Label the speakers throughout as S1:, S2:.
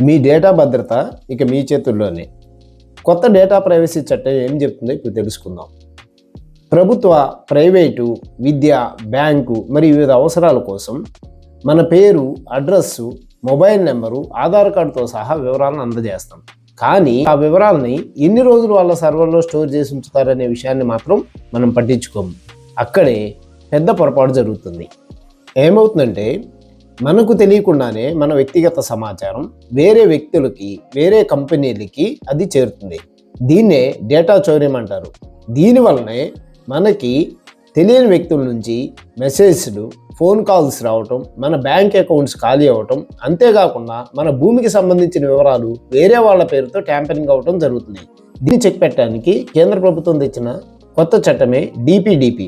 S1: మీ data భద్రత ఇక మీ చేతుల్లోనే. కొత్త డేటా ప్రైవసీ చట్టం ఏం చెప్తుందో ఇప్పుడు తెలుసుకుందాం. ప్రభుత్వ, ప్రైవేటు, విద్య, బ్యాంకు మరియు వివిధ అవసరాల కోసం మన పేరు, అడ్రస్సు, మొబైల్ నెంబరు, ఆధార్ కార్డుతో సహా వివరాలను అందజేస్తాం. కానీ ఆ వివరాలని ఎన్ని రోజులు వాళ్ళ సర్వర్లో స్టోర్ చేసి ఉంచుతారనే విషయాన్ని మాత్రం మనం పట్టించుకోము. అక్కడే పెద్ద పొరపాటు జరుగుతుంది. ఏమవుతుందంటే మనకు తెలియకుండానే మన వ్యక్తిగత సమాచారం వేరే వ్యక్తులకి, వేరే కంపెనీలకి అది చేరుతుంది. దీన్నే డేటా చౌర్యం అంటారు. దీనివల్లనే మనకి తెలియని వ్యక్తుల నుంచి మెసేజ్లు, ఫోన్ కాల్స్ రావటం, మన బ్యాంక్ అకౌంట్స్ ఖాళీ అవ్వటం, అంతేకాకుండా మన భూమికి సంబంధించిన వివరాలు వేరే వాళ్ళ పేరుతో ట్యాంపరింగ్ అవ్వటం జరుగుతుంది. దీన్ని చెక్ పెట్టడానికి కేంద్ర ప్రభుత్వం తెచ్చిన కొత్త చట్టమే DPDP,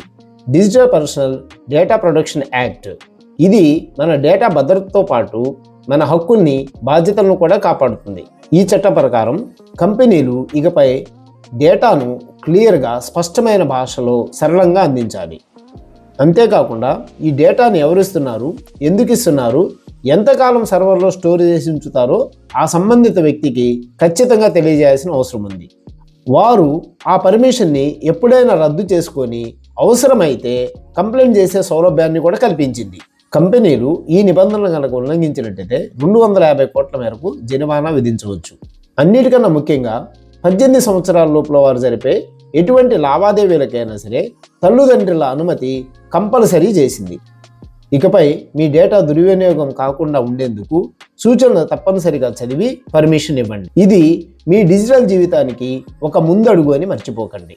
S1: digital personal data protection act. ఇది మన డేటా భద్రతతో పాటు మన హక్కుల్ని, బాధ్యతలను కూడా కాపాడుతుంది. ఈ చట్ట ప్రకారం కంపెనీలు ఇకపై డేటాను క్లియర్గా, స్పష్టమైన భాషలో సరళంగా అందించాలి. అంతేకాకుండా ఈ డేటాను ఎవరిస్తున్నారు, ఎందుకు ఇస్తున్నారు, ఎంతకాలం సర్వర్లో స్టోర్ చేసి ఉంచుతారో ఆ సంబంధిత వ్యక్తికి ఖచ్చితంగా తెలియజేయాల్సిన అవసరం ఉంది. వారు ఆ పర్మిషన్ని ఎప్పుడైనా రద్దు చేసుకొని అవసరమైతే కంప్లైంట్ చేసే సౌలభ్యాన్ని కూడా కల్పించింది. కంపెనీలు ఈ నిబంధనలు కనుక ఉల్లంఘించినట్టయితే 250 కోట్ల మేరకు జరిమానా విధించవచ్చు. అన్నిటికన్నా ముఖ్యంగా 18 సంవత్సరాల లోపల వారు జరిపే ఎటువంటి లావాదేవీలకైనా సరే తల్లిదండ్రుల అనుమతి కంపల్సరీ చేసింది. ఇకపై మీ డేటా దుర్వినియోగం కాకుండా ఉండేందుకు సూచనలు తప్పనిసరిగా చదివి పర్మిషన్ ఇవ్వండి. ఇది మీ డిజిటల్ జీవితానికి ఒక ముందడుగు అని మర్చిపోకండి.